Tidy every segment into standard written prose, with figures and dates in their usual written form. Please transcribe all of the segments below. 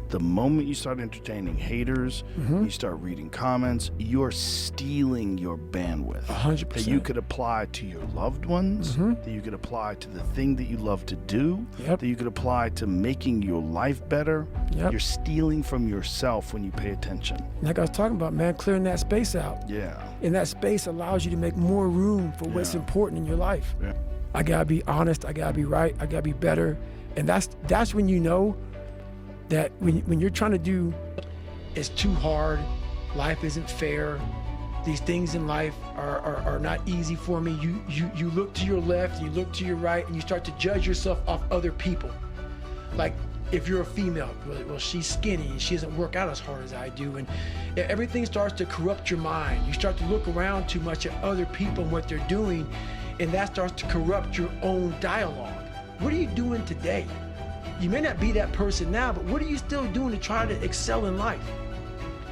the moment you start entertaining haters, you start reading comments, you're stealing your bandwidth 100%. that you could apply to your loved ones, that you could apply to the thing that you love to do, that you could apply to making your life better. You're stealing from yourself when you pay attention. Like I was talking about, man, clearing that space out. Yeah. And that space allows you to make more room for what's important in your life. Yeah. I gotta be honest, I gotta be right, I gotta be better. And that's when you know that when you're trying to do, it's too hard, life isn't fair, these things in life are not easy for me. You look to your left, you look to your right, and you start to judge yourself off other people. Like if you're a female, well, she's skinny and she doesn't work out as hard as I do, and everything starts to corrupt your mind. You start to look around too much at other people and what they're doing, and that starts to corrupt your own dialogue. What are you doing today? You may not be that person now, but what are you still doing to try to excel in life?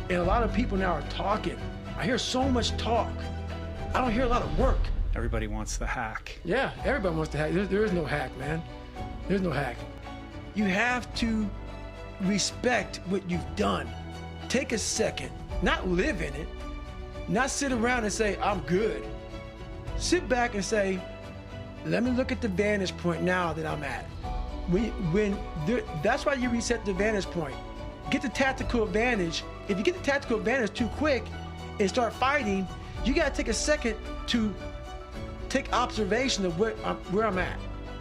And a lot of people now are talking. I hear so much talk. I don't hear a lot of work. Everybody wants the hack. Yeah, everybody wants to hack. There is no hack, man. There's no hack. You have to respect what you've done. Take a second, not live in it, not sit around and say, I'm good. Sit back and say, let me look at the vantage point now that I'm at. That's why you reset the vantage point. Get the tactical advantage. If you get the tactical advantage too quick and start fighting, you gotta take a second to take observation of where I'm at.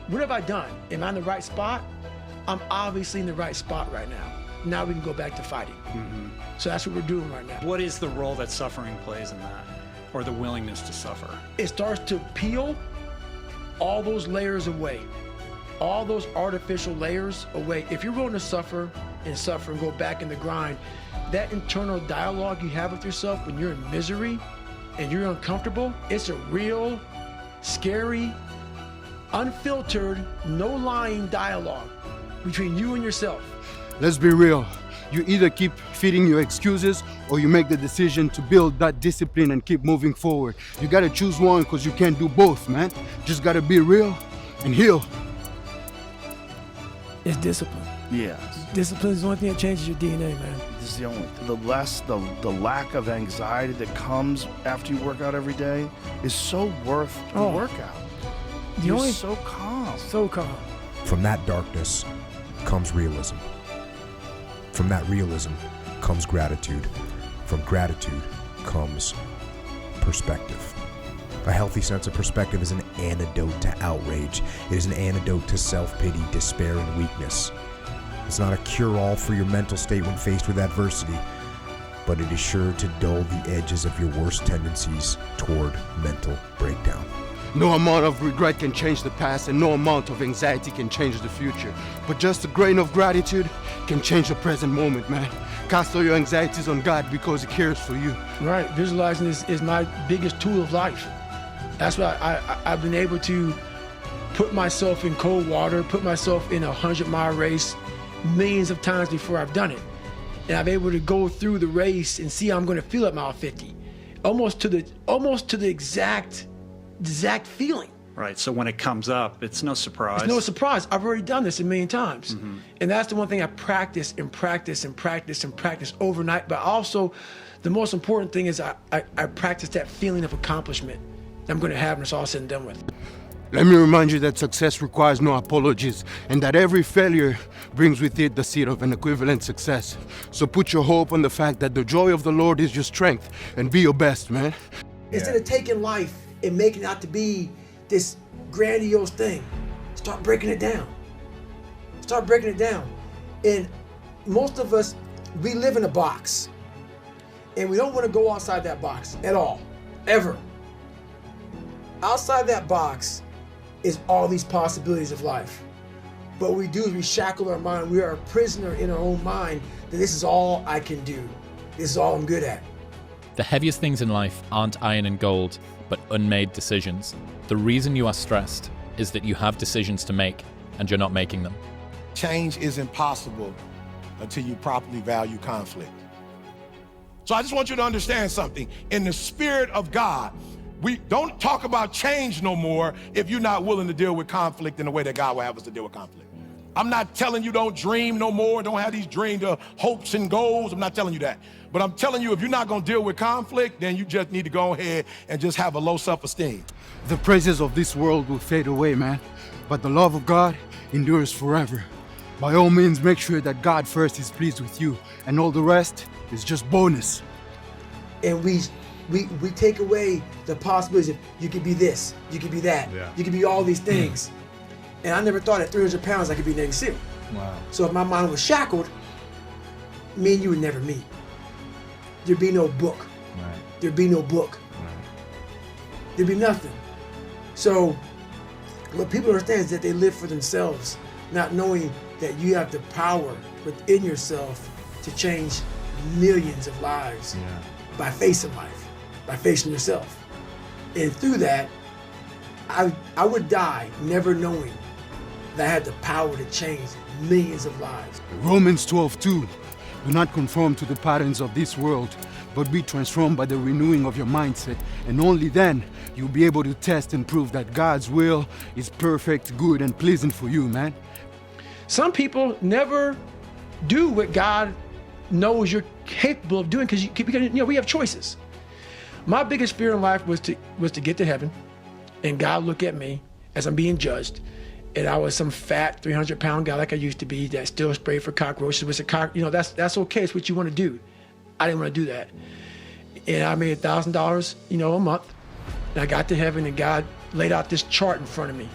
What have I done? Am I in the right spot? I'm obviously in the right spot right now. Now we can go back to fighting. So that's what we're doing right now. What is the role that suffering plays in that, or the willingness to suffer? It starts to peel all those layers away, all those artificial layers away. If you're willing to suffer and go back in the grind, that internal dialogue you have with yourself when you're in misery and you're uncomfortable, it's a real, scary, unfiltered, no lying dialogue between you and yourself. Let's be real. You either keep feeding your excuses or you make the decision to build that discipline and keep moving forward. You gotta choose one because you can't do both, man. Just gotta be real and heal. It's discipline. Yeah. Discipline is the only thing that changes your DNA, man. This is the only, the lack of anxiety that comes after you work out every day is so worth the workout. You're so calm. So calm. From that darkness comes realism. From that realism comes gratitude. From gratitude comes perspective. A healthy sense of perspective is an antidote to outrage. It is an antidote to self-pity, despair, and weakness. It's not a cure-all for your mental state when faced with adversity, but it is sure to dull the edges of your worst tendencies toward mental breakdown. No amount of regret can change the past, and no amount of anxiety can change the future. But just a grain of gratitude can change the present moment, man. Cast all your anxieties on God because He cares for you. Right, visualizing is my biggest tool of life. That's why I've been able to put myself in cold water, put myself in a 100-mile race millions of times before I've done it. And I'm able to go through the race and see how I'm going to feel at mile 50. Almost to the exact feeling. Right, so when it comes up, it's no surprise. It's no surprise. I've already done this a million times. And that's the one thing I practice and practice and practice and practice overnight. But also, the most important thing is I practice that feeling of accomplishment that I'm going to have when it's all said and done with. Let me remind you that success requires no apologies, and that every failure brings with it the seed of an equivalent success. So put your hope on the fact that the joy of the Lord is your strength, and be your best, man. Instead of taking life and making it out to be this grandiose thing, start breaking it down. Start breaking it down. And most of us, we live in a box. And we don't want to go outside that box at all, ever. Outside that box is all these possibilities of life. But what we do is we shackle our mind. We are a prisoner in our own mind that this is all I can do. This is all I'm good at. The heaviest things in life aren't iron and gold, but unmade decisions. The reason you are stressed is that you have decisions to make and you're not making them. Change is impossible until you properly value conflict. So I just want you to understand something. In the spirit of God, we don't talk about change no more if you're not willing to deal with conflict in the way that God will have us to deal with conflict. I'm not telling you don't dream no more, don't have these dreams, hopes and goals. I'm not telling you that. But I'm telling you, if you're not gonna deal with conflict, then you just need to go ahead and just have a low self-esteem. The praises of this world will fade away, man. But the love of God endures forever. By all means, make sure that God first is pleased with you, and all the rest is just bonus. And we take away the possibilities of you could be this, you could be that, you could be all these things. And I never thought at 300 pounds I could be negative. Wow. So if my mind was shackled, me and you would never meet. There'd be no book. Right. There'd be no book. Right. There'd be nothing. So what people understand is that they live for themselves, not knowing that you have the power within yourself to change millions of lives by facing life, by facing yourself. And through that, I would die never knowing that I had the power to change millions of lives. Romans 12:2. Do not conform to the patterns of this world, but be transformed by the renewing of your mindset. And only then you'll be able to test and prove that God's will is perfect, good, and pleasing for you, man. Some people never do what God knows you're capable of doing because we have choices. My biggest fear in life was to get to heaven and God look at me as I'm being judged, and I was some fat 300-pound guy like I used to be that still sprayed for cockroaches. That's okay. It's what you want to do. I didn't want to do that, and I made $1,000, a month. And I got to heaven, and God laid out this chart in front of me,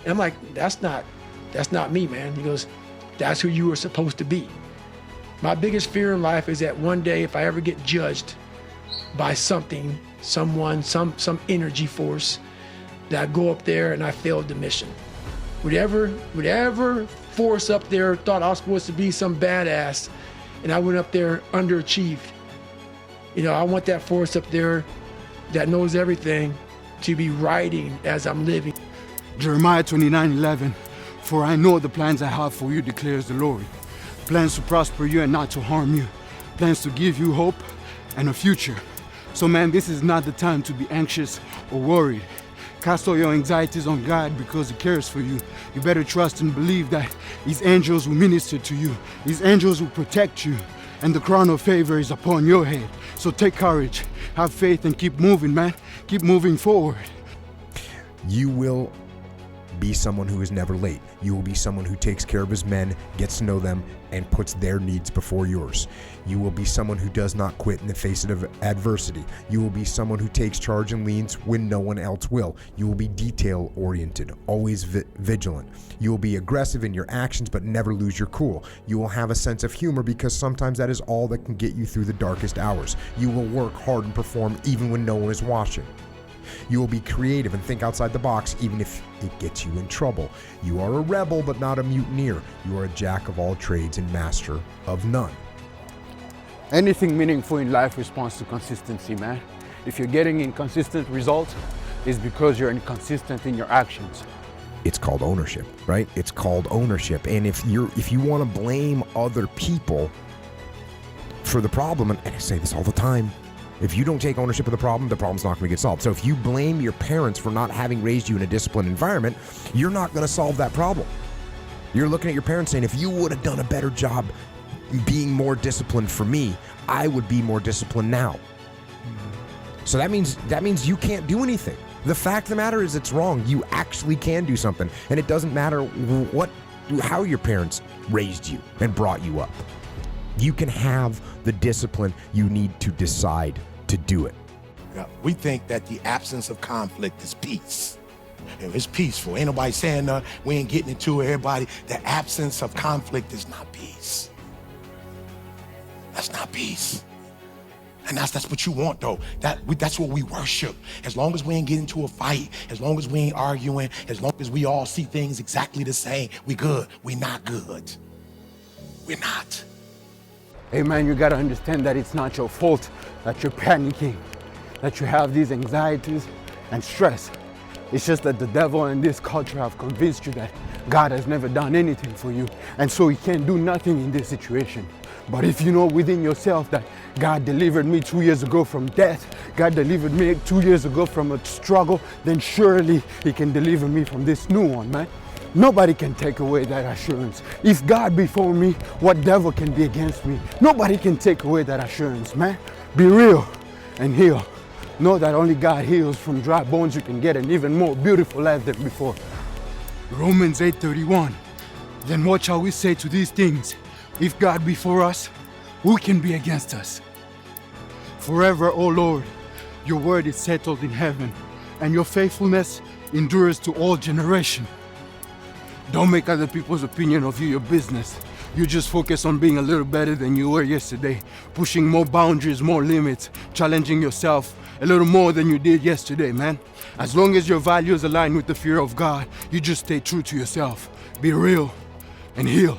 and I'm like, that's not me, man. He goes, that's who you were supposed to be. My biggest fear in life is that one day, if I ever get judged by something, someone, some energy force, that I go up there and I failed the mission. Whatever force up there thought I was supposed to be some badass, and I went up there underachieved. I want that force up there that knows everything to be writing as I'm living. Jeremiah 29:11. For I know the plans I have for you, declares the Lord. Plans to prosper you and not to harm you. Plans to give you hope and a future. So man, this is not the time to be anxious or worried. Cast all your anxieties on God because He cares for you. You better trust and believe that His angels will minister to you. His angels will protect you. And the crown of favor is upon your head. So take courage, have faith, and keep moving, man. Keep moving forward. You will be someone who is never late. You will be someone who takes care of his men, gets to know them, and puts their needs before yours. You will be someone who does not quit in the face of adversity. You will be someone who takes charge and leads when no one else will. You will be detail-oriented, always vigilant. You will be aggressive in your actions, but never lose your cool. You will have a sense of humor because sometimes that is all that can get you through the darkest hours. You will work hard and perform even when no one is watching. You will be creative and think outside the box, even if it gets you in trouble. You are a rebel, but not a mutineer. You are a jack of all trades and master of none. Anything meaningful in life responds to consistency, man. If you're getting inconsistent results, it's because you're inconsistent in your actions. It's called ownership, right? It's called ownership. And if you want to blame other people for the problem, and I say this all the time, if you don't take ownership of the problem's not going to get solved. So if you blame your parents for not having raised you in a disciplined environment, you're not going to solve that problem. You're looking at your parents saying, if you would have done a better job being more disciplined for me, I would be more disciplined now. So that means you can't do anything. The fact of the matter is it's wrong. You actually can do something. And it doesn't matter how your parents raised you and brought you up. You can have the discipline you need to decide to do it. Yeah, we think that the absence of conflict is peace. It's peaceful. Ain't nobody saying nothing. We ain't getting into it, everybody. The absence of conflict is not peace. That's not peace. And that's what you want, though. That's what we worship. As long as we ain't getting into a fight, as long as we ain't arguing, as long as we all see things exactly the same, we good. We not good. We're not. Hey man, you gotta understand that it's not your fault that you're panicking, that you have these anxieties and stress. It's just that the devil and this culture have convinced you that God has never done anything for you, and so He can't do nothing in this situation. But if you know within yourself that God delivered me 2 years ago from death, God delivered me 2 years ago from a struggle, then surely He can deliver me from this new one, man. Nobody can take away that assurance. If God be for me, what devil can be against me? Nobody can take away that assurance, man. Be real and heal. Know that only God heals. From dry bones you can get an even more beautiful life than before. Romans 8:31. Then what shall we say to these things? If God be for us, who can be against us? Forever, O Lord, your word is settled in heaven, and your faithfulness endures to all generation. Don't make other people's opinion of you your business. You just focus on being a little better than you were yesterday, pushing more boundaries, more limits, challenging yourself a little more than you did yesterday, man. As long as your values align with the fear of God, you just stay true to yourself. Be real and heal.